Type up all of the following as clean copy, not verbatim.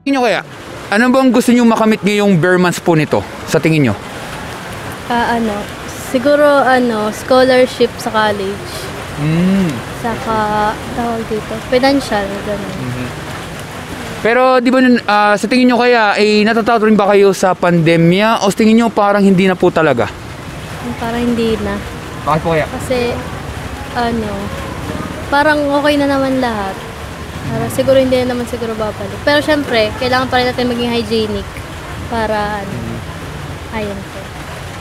Tingin nyo kaya, ano bang gusto nyo makamit ngayong bare months po nito, sa tingin nyo? Ano, siguro scholarship sa college. Saka, tawag dito, financial, gano'n. Pero di ba sa tingin nyo kaya, natatakot rin ba kayo sa pandemya o sa tingin nyo parang hindi na po talaga? Parang hindi na. Bakit po kaya? Kasi, parang okay na naman lahat. Para siguro hindi na naman siguro babalik. Pero syempre, kailangan pa rin natin maging hygienic para, ayun po.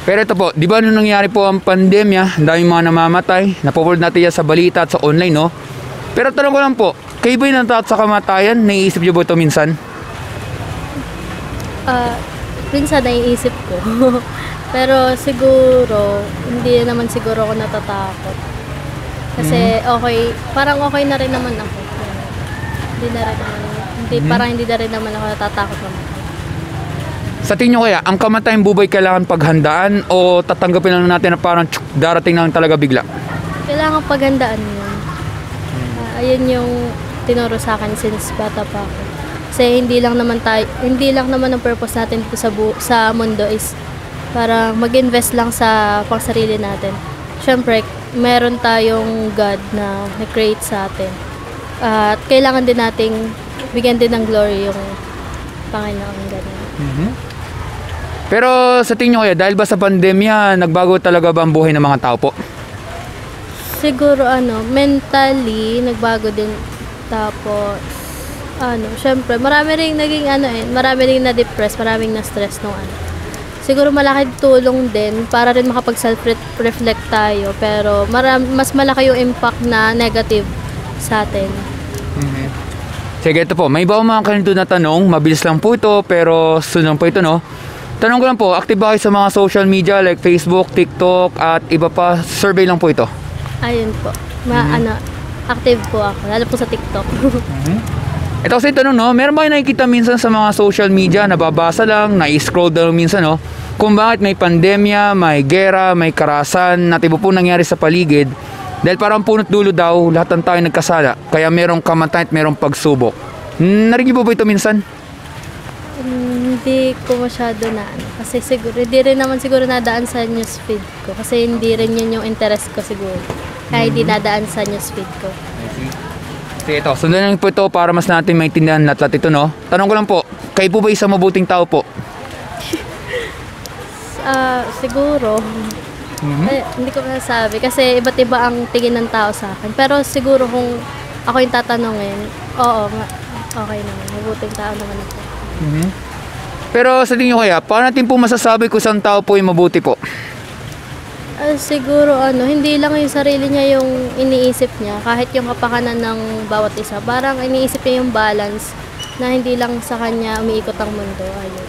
Pero ito po, di ba nung nangyari po ang pandemya, ang daming mga namamatay, napupulad natin yan sa balita at sa online, no? Pero tanong ko lang po, kayo ba yung natatakot sa kamatayan? Naiisip niyo ba ito minsan? Minsan naiisip ko. Pero siguro, hindi naman siguro ako natatakot. Kasi parang okay na rin naman ako. Parang hindi na rin naman ako natatakot naman. Sa tingin nyo kaya, ang kamatayang buhay kailangan paghandaan o tatanggapin lang natin na parang darating lang talaga bigla? Kailangan paghandaan yun. Ayun yung tinuro sa akin since bata pa ako. Kasi hindi lang naman ang purpose natin dito sa mundo is para mag-invest lang sa pangsarili natin. Siyempre, meron tayong God na na-create sa atin. At kailangan din nating bigyan din ng glory yung Panginoon. Ganun. Pero sa tingin nyo kaya, dahil ba sa pandemya, nagbago talaga ba ang buhay ng mga tao po? Siguro mentally, nagbago din. Tapos, syempre, marami rin na-depress, maraming na-stress nung Siguro malaking tulong din para rin makapag self-reflect tayo. Pero mas malaki yung impact na negative sa atin. Sige, ito po. May iba mga kanito na tanong. Mabilis lang po ito, pero sunod po ito, no? Tanong ko lang po, active ba kayo sa mga social media like Facebook, TikTok, at iba pa? Survey lang po ito. Ayun po. Active po ako. Lalo po sa TikTok. Ito kasi tanong, no? Meron ba kayo nakikita minsan sa mga social media, nababasa lang, na-scroll daw minsan, no? Kung bakit may pandemya, may gera, may karahasan, at iba po nangyari sa paligid. Dahil parang punot dulo daw, lahat ng tayo nagkasala. Kaya merong kamatayan at merong pagsubok. Narinig po ba ito minsan? Hindi ko masyado na kasi siguro, hindi rin naman siguro nadaan sa newsfeed ko. Kasi hindi rin yun yung interest ko siguro. Kaya hindi nadaan sa newsfeed ko. Sige, ito. Sundan lang po ito para mas natin maintindihan lahat ito, no? Tanong ko lang po, kayo po ba isang mabuting tao po? Siguro. Hindi ko masasabi kasi iba't iba ang tingin ng tao sa akin. Pero siguro kung ako yung tatanungin, oo, okay naman. Mabuting tao naman ako. Pero sa tingin nyo kaya, paano natin po masasabi kung isang tao po ay mabuti po? Siguro hindi lang yung sarili niya yung iniisip niya, kahit yung kapakanan ng bawat isa. Parang iniisip niya yung balance na hindi lang sa kanya umiikot ang mundo. Ayun.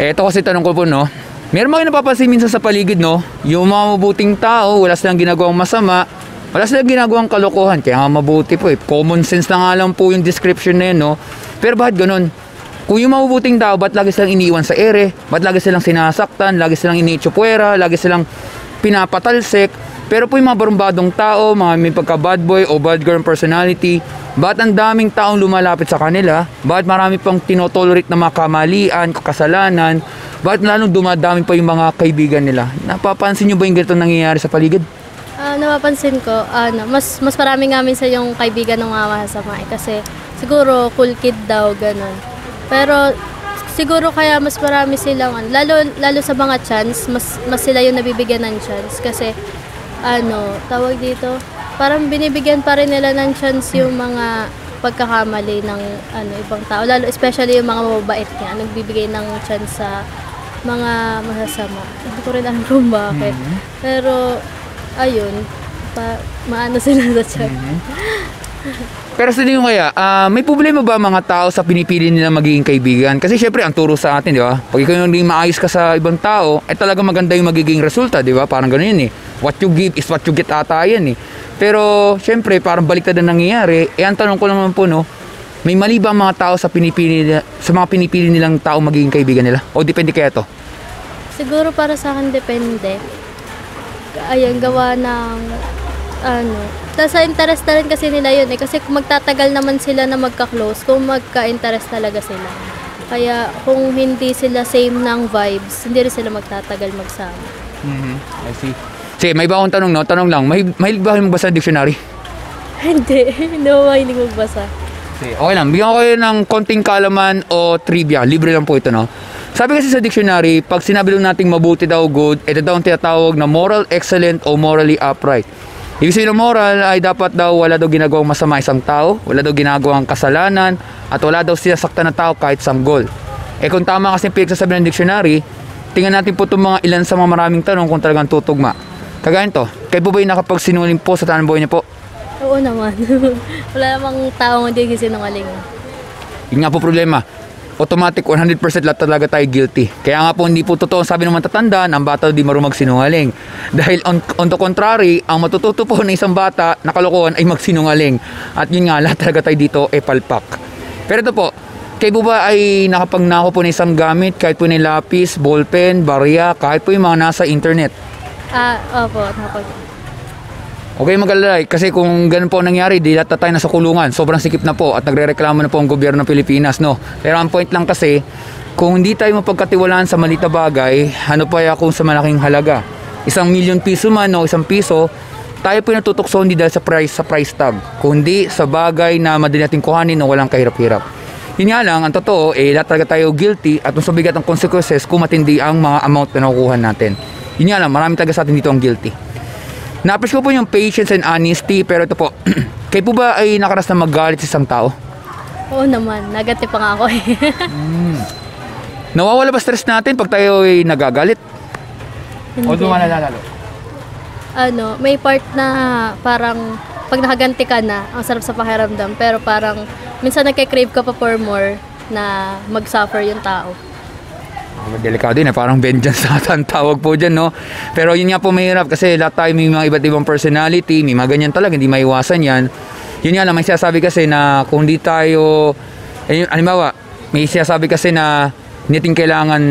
Ito kasi tanong ko po, no? Meron ba kayo napapansin minsan sa paligid, no? Yung mga mabuting tao, wala silang ginagawang masama, wala silang ginagawang kalokohan, kaya nga mabuti po eh. Common sense na nga lang po yung description na yun, no? Pero bakit ganun? Kung yung mabubuting tao, ba't lagi silang iniiwan sa ere? Ba't lagi silang sinasaktan? Lagi silang iniitsupwera? Lagi silang pinapatalsik? Pero po yung mga barumbadong tao, mga may pagka-bad boy o bad girl personality, ba't ang daming taong lumalapit sa kanila? Ba't marami pang tinotolerate na mga kamalian, kasalanan? Ba't lalong dumadami pa yung mga kaibigan nila? Napapansin nyo ba yung ganito nangyayari sa paligid? Napapansin ko, mas marami nga minsan yung kaibigan ng mga masama kasi siguro cool kid daw, ganun. Pero siguro kaya mas marami silang, lalo sa mga chance, mas sila yung nabibigyan ng chance kasi, tawag dito, parang binibigyan pa rin nila ng chance yung mga pagkakamali ng ibang tao, lalo especially yung mga mababait nga, nagbibigay ng chance sa mga masasama. Hindi ko rin alam kung bakit. Pero, ayun, maano sila sa chat. Pero sa tingin ko kaya, may problema ba mga tao sa pinipili nila magiging kaibigan? Kasi syempre, ang turo sa atin, di ba? Pag ikaw yung maayos ka sa ibang tao, talaga maganda yung magiging resulta, di ba? Parang gano'n yun eh. What you give is what you get ata yan eh. Pero, syempre, parang baliktad na nangyayari. Ang tanong ko naman po, no? May mali ba ang mga tao sa mga pinipili nilang tao magiging kaibigan nila? O depende kaya to? Siguro para sa akin depende. Ayun, gawa ng Nasa interest na rin kasi nila yun eh. Kasi kung magtatagal naman sila na magka-close, kung magka-interest talaga sila. Kaya kung hindi sila same ng vibes, hindi rin sila magtatagal magsama. I see. Sige, may iba akong tanong, no? Tanong lang, mahilig ba kayo magbasa ng dictionary? Hindi, hindi ko magbasa. Sige, okay lang. Bigyan ko kayo ng konting kaalaman o trivia. Libre lang po ito, no? Sabi kasi sa dictionary, pag sinabi lang nating mabuti daw, good, ito daw ang tinatawag na moral excellent o morally upright. Ibig sabihin ng moral ay dapat daw wala daw ginagawang masama isang tao, wala daw ginagawang kasalanan, at wala daw sinasaktan na tao kahit sanggol. Kung tama kasi yung pinagsasabi ng dictionary, tingnan natin po itong mga ilan sa mga maraming tanong kung talagang tutugma. Kagaya nito, kayo po ba yung nakapagsinungaling po sa tanang buhay niyo po? Oo naman. Wala namang taong hindi sinungaling. Yun nga po problema. Automatic 100% lahat talaga tayo guilty. Kaya nga po hindi po totoo sabi ng matatanda na ang bata di marunong magsinungaling. Dahil on the contrary, ang matututo po ng isang bata na kalokohan ay magsinungaling. At yun nga, lahat talaga tayo dito ay palpak. Pero ito po, kayo po ba ay nakapagnako po ng isang gamit kahit po ng lapis, ballpen, barya, kahit po yung mga nasa internet? Opo, nakapag. Okay, mag-alala kasi kung ganun po ang nangyari, di lahat tayo nasa kulungan. Sobrang sikip na po at nagrereklamo na po ang gobyerno ng Pilipinas, no? Pero ang point lang kasi, kung hindi tayo mapagkatiwalaan sa maliit na bagay, ano pa kung sa malaking halaga? 1,000,000 piso man o 1 piso, tayo po natutukso hindi dahil sa price tag, kundi sa bagay na madali natin kuhanin o walang kahirap-hirap. Yun nga lang, ang totoo, lahat talaga tayo guilty at mas mabigat ang consequences kung matindi ang mga amount na nakukuha natin. Yun nga lang, marami talaga sa atin dito ang guilty. Na-appreciate ko po yung patience and honesty, pero ito po, kayo po ba ay nakaras na magalit sa isang tao? Oo naman, nagati pa nga ako eh. Nawawala ba stress natin pag tayo ay nagagalit? O Hindi. lumalalo? May part na parang pag nakaganti ka na, ang sarap sa pakiramdam. Pero parang minsan nagka-crave ka pa for more na mag-suffer yung tao. Delikado yun, parang vengeance ata ang tawag po dyan, no? Pero yun nga po mahirap kasi lahat tayo may mga iba't ibang personality, may mga ganyan talaga, hindi maiwasan yan. Yun nga lang, may sinasabi kasi na kung di tayo, halimbawa, may sinasabi kasi na hindi natin kailangan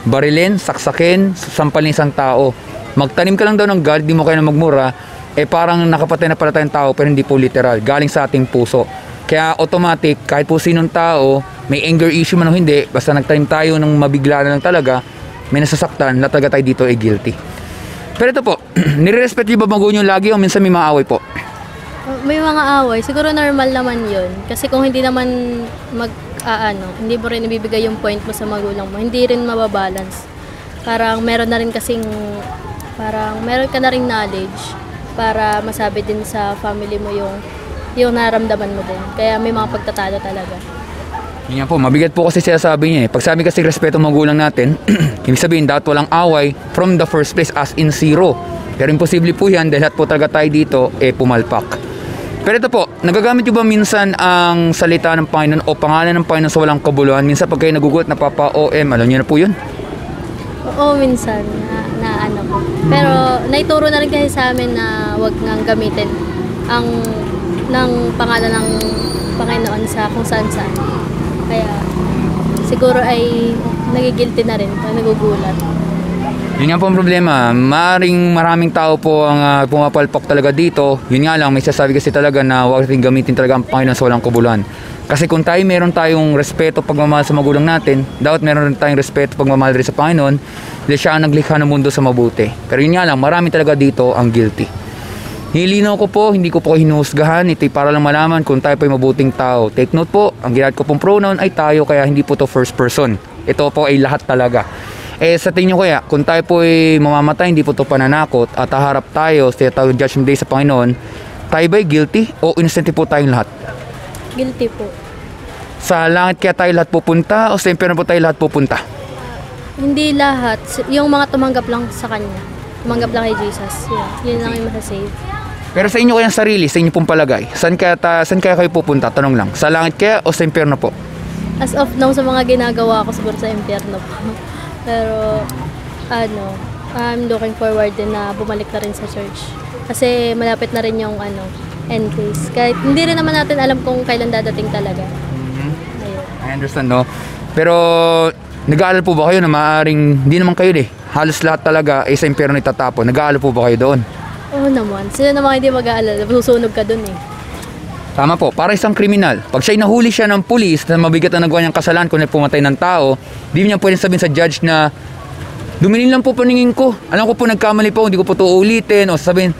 barilin, saksakin, sampalin isang tao. Magtanim ka lang daw ng galit, di mo kaya na magmura, parang nakapatay na pala tayong tao pero hindi po literal, galing sa ating puso. Kaya automatic, kahit po sinong tao, may anger issue man o hindi, basta nagtanim tayo ng mabigla na lang talaga, may nasasaktan, na talaga tayo dito ay guilty. Pero ito po, nire-respect niyo ba magulang lagi o minsan may mga away po? May mga away, siguro normal naman yun. Kasi kung hindi naman hindi mo rin ibibigay yung point mo sa magulang mo, hindi rin mababalance. Parang meron na rin kasing, parang meron ka na rin knowledge para masabi din sa family mo yung naramdaman mo din. Kaya may mga pagtatalo talaga. Yun nga po, mabigat po kasi siya sabi niya. Pag sabi kasi respeto magulang natin, ibig sabihin dapat walang away from the first place as in zero. Pero imposible po yan dahil lahat po talaga tayo dito pumalpak. Pero ito po, nagagamit nyo ba minsan ang salita ng Panginoon o pangalan ng Panginoon sa walang kabuluhan? Minsan pag kayo nagugulat na Papa-OM, alam nyo na po yun? Oo, minsan na ano ko. Pero naituro na rin kasi sa amin na wag nang gamitin ng pangalan ng Panginoon sa kung saan-saan. Kaya siguro ay nagigilty na rin pag nagugulat. Yun nga po ang problema. Maraming tao po ang pumapalpak talaga dito. Yun nga lang, may sasabi kasi talaga na huwag natin gamitin talaga ang Panginoon sa walang kabuluhan. Kasi kung meron tayong respeto pagmamahal sa magulang natin, dapat meron rin tayong respeto pagmamahal rin sa Panginoon dahil siya ang naglikha ng mundo sa mabuti. Pero yun nga lang, marami talaga dito ang guilty. Nilinaw ko po, hindi ko po hinuhusgahan. Ito'y para lang malaman kung tayo po'y mabuting tao. Take note po, ang ginamit ko pong pronoun ay tayo, kaya hindi po to first person. Ito po ay lahat talaga. Sa tingin nyo kaya, kung tayo po'y mamamatay, hindi po to pananakot at haharap tayo sa tawag judgment day sa Panginoon, tayo ba'y guilty o innocent po tayong lahat? Guilty po. Sa langit kaya tayo lahat pupunta o sa impyerno po tayo lahat pupunta? Hindi lahat. Yung mga tumanggap lang sa Kanya. Tumanggap lang kay Jesus. Yun lang yung masasave. Pero sa inyo kayang sarili, sa inyo pong palagay, saan kaya kayo pupunta? Tanong lang. Sa langit kaya o sa impyerno po? As of now, sa mga ginagawa ko, siguro sa impyerno po. Pero, I'm looking forward din na bumalik na rin sa church. Kasi malapit na rin yung end case. Kahit hindi rin naman natin alam kung kailan dadating talaga. Ayun. I understand, no? Pero, nag-aalala po ba kayo na maaaring, hindi naman kayo halos lahat talaga sa impyerno itatapon. Nag-aalala po ba kayo doon? Oo naman. Sino naman hindi mag-aalala? Susunog ka dun eh. Tama po, para isang kriminal. Pag siya'y nahuli siya ng pulis na mabigat na nagawa niyang kasalanan kung pumatay ng tao, di niya pwedeng sabihin sa judge na dumilin lang po paningin ko. Alam ko po nagkamali po, hindi ko po ito ulitin. O sabihin,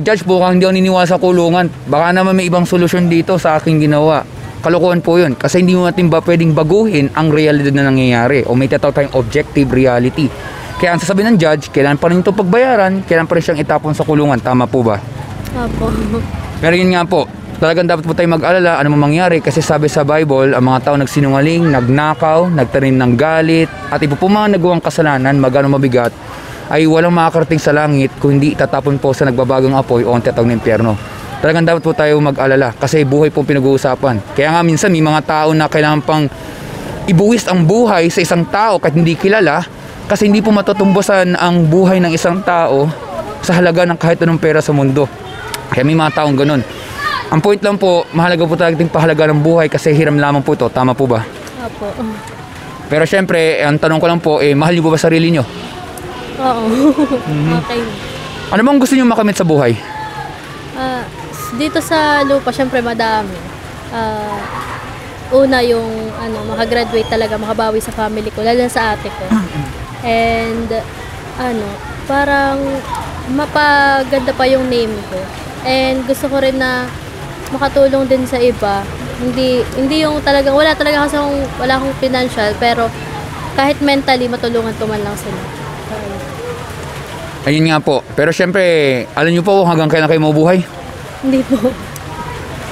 judge po, hindi ako niniwala sa kulungan. Baka naman may ibang solusyon dito sa aking ginawa. Kalokohan po yun. Kasi hindi mo natin ba pwedeng baguhin ang realidad na nangyayari. O may tatawag tayong objective reality. Kaya ang sasabihin ng judge, kailangan pa rin ito pagbayaran, kailangan pa rin siyang itapon sa kulungan. Tama po ba? Opo. Pero yun nga po, talagang dapat po tayo mag-alala ano mangyari kasi sabi sa Bible, ang mga tao nagsinungaling, nagnakaw, nagtanim ng galit, at iba po mga nagawang kasalanan, magano mabigat, ay walang makakarating sa langit kung hindi itatapon po sa nagbabagong apoy o ang tinatawag na impyerno. Talagang dapat po tayo mag-alala kasi buhay po pinag-uusapan. Kaya nga minsan may mga tao na kailangan pang ibuwis ang buhay sa isang tao kahit hindi kilala kasi hindi po matutumbusan ang buhay ng isang tao sa halaga ng kahit anong pera sa mundo. Kaya may mga taong ganun. Ang point lang po, mahalaga po talagang pahalaga ng buhay kasi hiram lamang po ito. Tama po ba? Opo. Pero syempre, ang tanong ko lang po, mahal niyo po ba sarili niyo? Oo. Okay. Ano bang gusto niyo makamit sa buhay? Dito sa lupa, syempre madami. Una yung makagraduate talaga, makabawi sa family ko, lalo na sa ate ko. And parang mapaganda pa yung name ko. And gusto ko rin na makatulong din sa iba. Hindi yung talagang wala akong financial, pero kahit mentally matulungan ko man lang sila. Ayun nga po. Pero syempre, alam niyo po hanggang kailan kayo mabubuhay? Hindi po.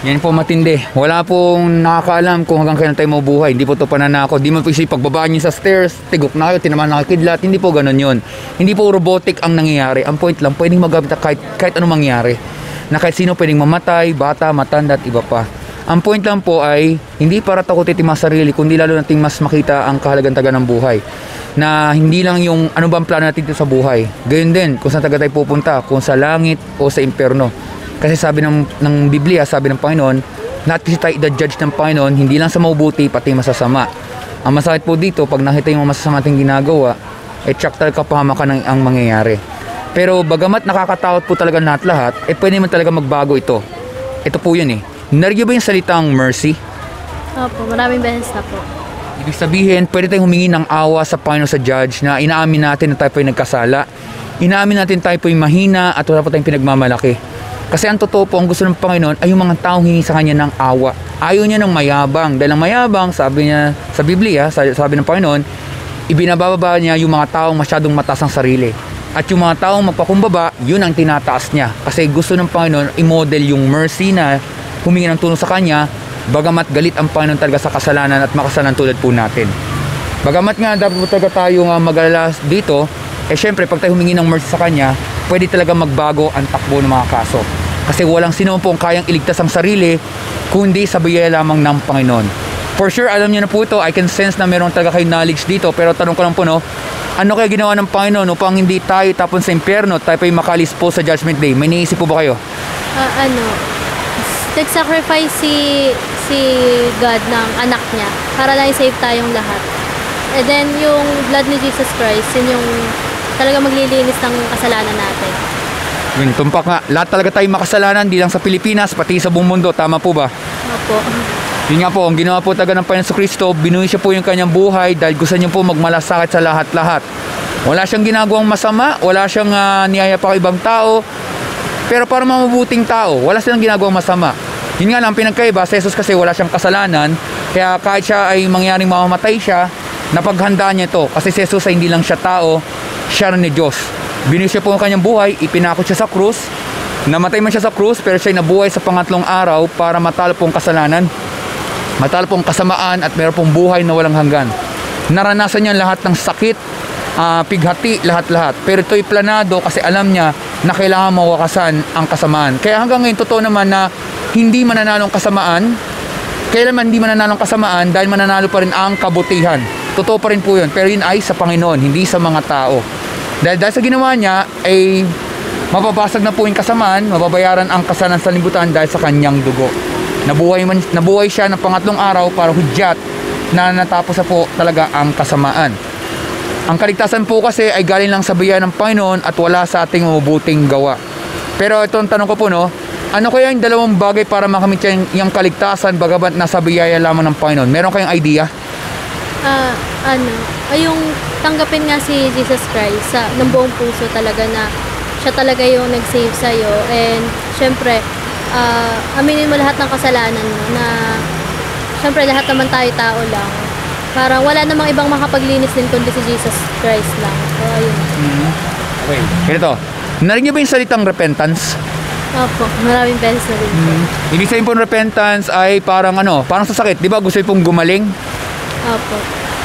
Yan po matindi. Wala pong nakakaalam kung hanggang kailan tayo mabubuhay. Hindi po ito pananako. Hindi mo po isip pagbabaan niyo sa stairs, tigok na kayo, tinamaan na kidlat. Hindi po ganun yun. Hindi po robotic ang nangyayari. Ang point lang, pwedeng magamit kahit anong mangyari. Na kahit sino pwedeng mamatay, bata, matanda at iba pa. Ang point lang po ay hindi para takutin ang sarili, kundi lalo nating mas makita ang kahalagang taga ng buhay. Na hindi lang yung ano ba ang plano natin dito sa buhay. Gayun din kung saan taga tayo pupunta, kung sa langit o sa impyerno. Kasi sabi ng Biblia, sabi ng Panginoon, lahat kasi tayo i-judge ng Panginoon, hindi lang sa mabuti, pati masasama. Ang masakit po dito, pag nakita yung masasama ating ginagawa, tsak talaga kapahamakan ang mangyayari. Pero bagamat nakakatakot po talaga lahat, pwede naman talaga magbago ito. Ito po yun Narinig ba yung salitang mercy? Opo, maraming beses na po. Ibig sabihin, pwede tayong humingi ng awa sa Panginoon sa judge na inaamin natin na tayo po yung nagkasala. Inaamin natin tayo po yung mahina at wala po tayong pinagmamalaki. Kasi ang totoo po, ang gusto ng Panginoon ay yung mga taong hingi sa Kanya ng awa. Ayaw niya ng mayabang. Dahil ang mayabang, sabi niya sa Biblia, sabi ng Panginoon, ibinababa niya yung mga taong masyadong mataas ang sarili. At yung mga taong magpakumbaba, yun ang tinataas niya. Kasi gusto ng Panginoon i-model yung mercy na humingi ng tulong sa Kanya, bagamat galit ang Panginoon talaga sa kasalanan at makasalanan tulad po natin. Bagamat nga dapat po talaga tayo mag-alala dito, syempre pag tayo humingi ng mercy sa Kanya, pwede talaga magbago ang takbo ng mga kaso. Kasi walang sino pong kayang iligtas ang sarili, kundi sa biyaya lamang ng Panginoon. For sure, alam niyo na po ito, I can sense na meron talaga kayong knowledge dito, pero tanong ko lang po ano kaya ginawa ng Panginoon upang hindi tayo tapon sa impyerno, tayo pa yung makalis po sa Judgment Day? May naisip po ba kayo? Nag-sacrifice si God ng anak niya para lang i-save tayong lahat. And then yung blood ni Jesus Christ, yun yung talaga maglilinis ng kasalanan natin. Yun, tumpak nga. Lahat talaga tayo makasalanan, di lang sa Pilipinas, pati sa buong mundo. Tama po ba? Opo. Yun nga po, ang ginawa po talaga ng Panginoon Kristo, binuhay siya po yung kanyang buhay dahil gusto niya po magmalasakit sa lahat-lahat. Wala siyang ginagawang masama, wala siyang niyaya pa kay ibang tao, pero para mabuting tao, wala silang ginagawang masama. Yun nga lang, pinagkaiba sa Jesus kasi wala siyang kasalanan, kaya kahit siya ay mangyaring mamamatay siya, napaghandaan niya ito. Kasi si Jesus ay hindi lang siya tao, siya rin ni Diyos. Binuhay siya po ang kanyang buhay, ipinakot siya sa krus, namatay man siya sa krus, pero siya ay nabuhay sa pangatlong araw para matalo pong kasalanan, matalo pong kasamaan at meron pong buhay na walang hanggan. Naranasan niya lahat ng sakit, pighati, lahat-lahat. Pero ito'y planado kasi alam niya na kailangan mawakasan ang kasamaan. Kaya hanggang ngayon, totoo naman na hindi mananalo ang kasamaan. Kailanman hindi mananalo ang kasamaan dahil mananalo pa rin ang kabutihan. Totoo pa rin po yun. Pero yun ay sa Panginoon, hindi sa mga tao. Dahil sa ginawa niya, ay mapapasag na po yung kasamaan, mababayaran ang kasalanan sa libutan dahil sa kanyang dugo. Nabuhay siya ng pangatlong araw para hudyat na natapos na po talaga ang kasamaan. Ang kaligtasan po kasi ay galing lang sa biyaya ng Panginoon at wala sa ating mabubuting gawa. Pero itong tanong ko po, no, ano kaya yung dalawang bagay para makamit yung kaligtasan bagamat nasa biyaya lamang ng Panginoon? Meron kayong idea? Yung tanggapin nga si Jesus Christ ng buong puso talaga na siya talaga yung nag-save sa'yo. And syempre, aminin mo lahat ng kasalanan mo na syempre lahat naman tayo tao lang. Parang wala namang ibang makapaglinis din kundi si Jesus Christ lang. So, ayun. Okay. Ganito, narinig niyo ba yung salitang repentance? Opo, maraming beses na rin po. Ibig sabihin po ng repentance ay parang parang sa sakit. Di ba gusto niyo pong gumaling? Opo.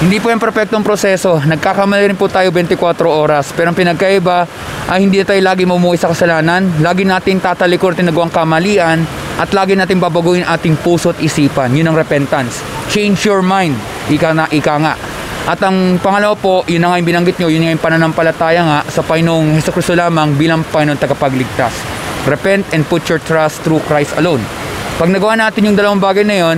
Hindi po yung perfectong proseso. Nagkakamali rin po tayo 24 oras. Pero ang pinagkaiba ay hindi tayo lagi mamumuhay sa kasalanan. Lagi nating tatalikuran nagawang kamalian at lagi nating babaguhin ating puso at isipan. Yun ang repentance. Change your mind. Ika nga. At ang pangalawa po, yun na nga yung binanggit nyo, yun nga yung pananampalataya nga sa Panginoong Hesukristo lamang bilang Panginoon tagapagligtas. Repent and put your trust through Christ alone. Pag nagawa natin yung dalawang bagay na yun,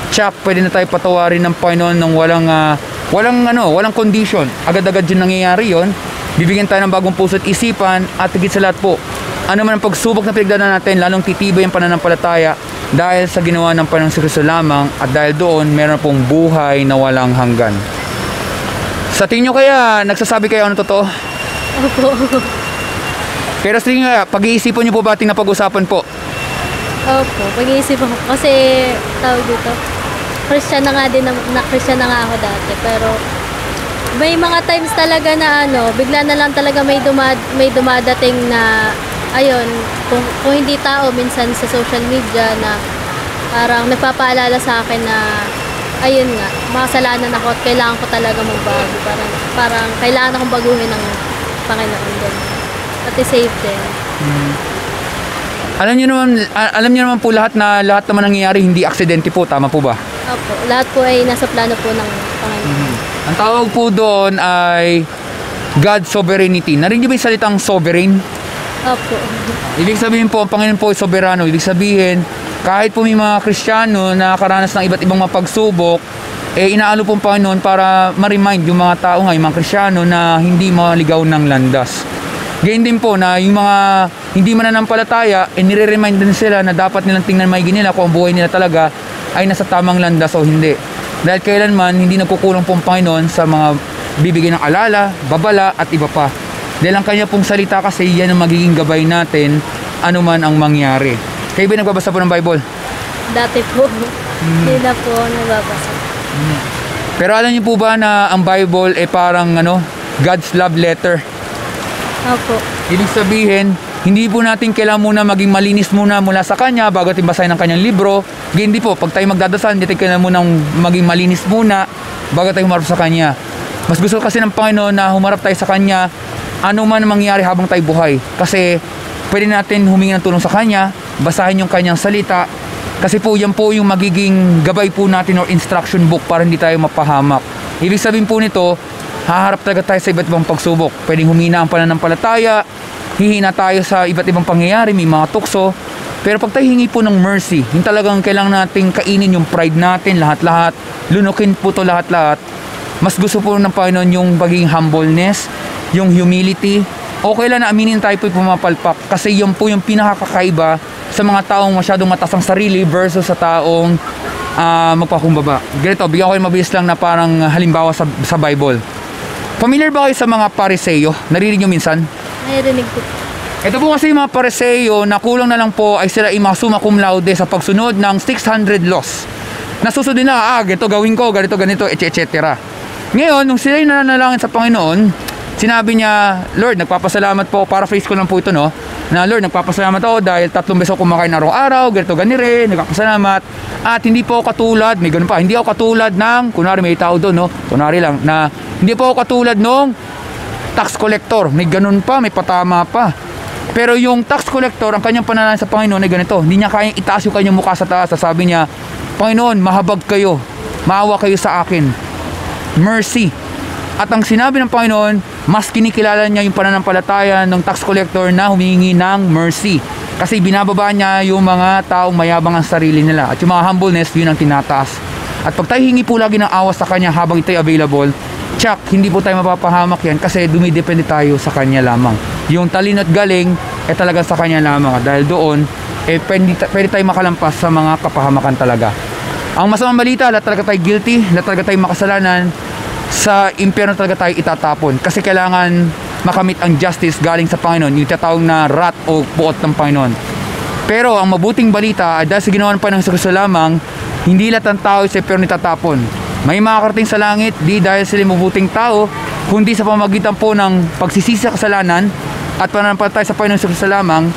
tsak, pwede na tayo patawarin ng Panginoon ng walang condition. Agad-agad yun nangyayari yun. Bibigyan tayo ng bagong puso at isipan at higit sa lahat po, ano man ang pagsubok na pinagdaanan natin, lalong titibay ang pananampalataya dahil sa ginawa ng Panginoong Hesukristo lamang at dahil doon meron pong buhay na walang hanggan. Sa tingin nyo kaya, nagsasabi kayo ano totoo? Opo. Pero sa tingin nyo kaya, pag-iisipan nyo po ba ating napag-usapan po? Opo, pag-iisipan ko. Kasi, tawag dito, Christian na nga ako dati. Pero, may mga times talaga na bigla na lang talaga may dumadating na, ayun, kung hindi tao, minsan sa social media na parang nagpapaalala sa akin na, ayun nga, makasalanan ako at kailangan ko talaga magbago. Parang kailangan akong baguhin ng Panginoon din. At i-save din. Alam niyo naman po lahat naman nangyayari hindi aksidente po, tama po ba? Opo, lahat po ay nasa plano po ng Panginoon. Ang tawag po doon ay God's sovereignty. Narinig niyo ba yung salitang sovereign? Opo. Ibig sabihin po, ang Panginoon po ay soberano. Ibig sabihin, kahit po may mga Kristiyano na nakaranas ng iba't ibang mga pagsubok, inaalo po ang Panginoon para ma-remind yung mga tao nga, yung mga Kristiyano na hindi maligaw ng landas. Ganyan din po na yung mga hindi mananampalataya, nire-remind din sila na dapat nilang tingnan maigi nila kung ang buhay nila talaga ay nasa tamang landas o hindi. Dahil kailanman hindi nagkukulang po ang Panginoon sa mga bibigyan ng alala, babala at iba pa. Dahil ang kanya pong salita kasi yan ang magiging gabay natin anuman ang mangyari. Kayo ba nagbabasa po ng Bible? Dati po, hindi na po nababasa. Pero alam niyo po ba na ang Bible ay parang God's love letter? Opo. Ibig sabihin, hindi po natin kailangan muna maging malinis muna mula sa Kanya bago natin basahin ang Kanyang libro. Hindi po, pag tayo magdadasal, hindi tayo kailangan muna maging malinis muna bago tayo humarap sa Kanya. Mas gusto kasi ng Panginoon na humarap tayo sa Kanya ano man mangyari habang tayo buhay. Kasi pwede natin humingi ng tulong sa Kanya, basahin yung Kanyang salita. Kasi po, yan po yung magiging gabay po natin or instruction book para hindi tayo mapahamak. Ibig sabihin po nito, haharap talaga tayo sa iba't ibang pagsubok. Pwedeng humina ang pananampalataya, hihina tayo sa iba't ibang pangyayari, may mga tukso. Pero pag tayo hingi po ng mercy, yung talagang kailangan natin kainin yung pride natin, lahat-lahat, lunukin po to lahat-lahat. Mas gusto po ng Panginoon yung pagiging humbleness, yung humility. Okay lang na aminin tayo po pumapalpak kasi yun po yung pinakakakaiba sa mga taong masyadong mataas ang sarili versus sa taong magpakumbaba. Ganito, bigyan ko kayo mabilis lang na parang halimbawa sa Bible. Familiar ba kayo sa mga Pariseo? Naririnig nyo minsan? Naririnig po. Ito po kasi yung mga Pariseo na kulang na lang po ay sila mga summa cum laude sa pagsunod ng 600 laws. Nasusundin na, ganito gawin ko, ganito, etc. Ngayon, nung sila yung nananalangin sa Panginoon, sinabi niya, Lord, nagpapasalamat po, paraphrase ko lang po ito, no? Na Lord, nagpapasalamat ako dahil 3 beses ako kumakain araw-araw, ganire, nagpapasalamat. At hindi po ako katulad, may ganun pa, hindi ako katulad ng, kunwari may tao doon, no? Kunwari lang, na hindi po ako katulad nung tax collector, may ganun pa, may patama pa. Pero yung tax collector, ang kanyang pananalig sa Panginoon ay ganito, hindi niya kayang itaas yung kanyang mukha sa taas. Sabi niya, Panginoon, mahabag kayo, maawa kayo sa akin, mercy. At ang sinabi ng Panginoon, mas kinikilala niya yung pananampalataya ng tax collector na humingi ng mercy. Kasi binababa niya yung mga taong mayabang ang sarili nila. At yung mga humbleness, yun ang tinataas. At pag tayo hingi po lagi ng awa sa Kanya habang ito'y available, hindi po tayo mapapahamak yan kasi dumidepende tayo sa Kanya lamang. Yung talino at galing, talaga sa kanya lamang. Dahil doon, pwede tayo makalampas sa mga kapahamakan talaga. Ang masamang balita, lahat talaga tayo guilty, lahat talaga tayo makasalanan, sa impyerno talaga tayo itatapon. Kasi kailangan makamit ang justice galing sa Panginoon, yung tatawag na wrath o puot ng Panginoon. Pero ang mabuting balita ay dahil sa ginawa ng Panginoon sa Kristo lamang, hindi lahat ng tao sa impyerno itatapon. May makakarating sa langit, di dahil sila mabuting tao, kundi sa pamamagitan po ng pagsisisi sa kasalanan at pananampalataya sa Panginoon sa Kristo lamang,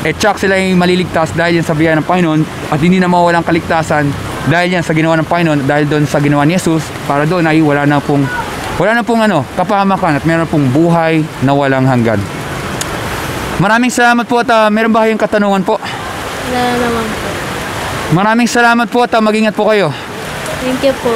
tsak sila ay maliligtas dahil yan sa biyaya ng Panginoon at hindi na mawawalang kaligtasan dahil yan sa ginawa ng Panginoon, dahil doon sa ginawa ni Jesus, para doon ay wala na pong kapahamakan at meron pong buhay na walang hanggan. Maraming salamat po at meron ba kayong katanungan po? Wala naman po. Maraming salamat po at mag-ingat po kayo. Thank you po.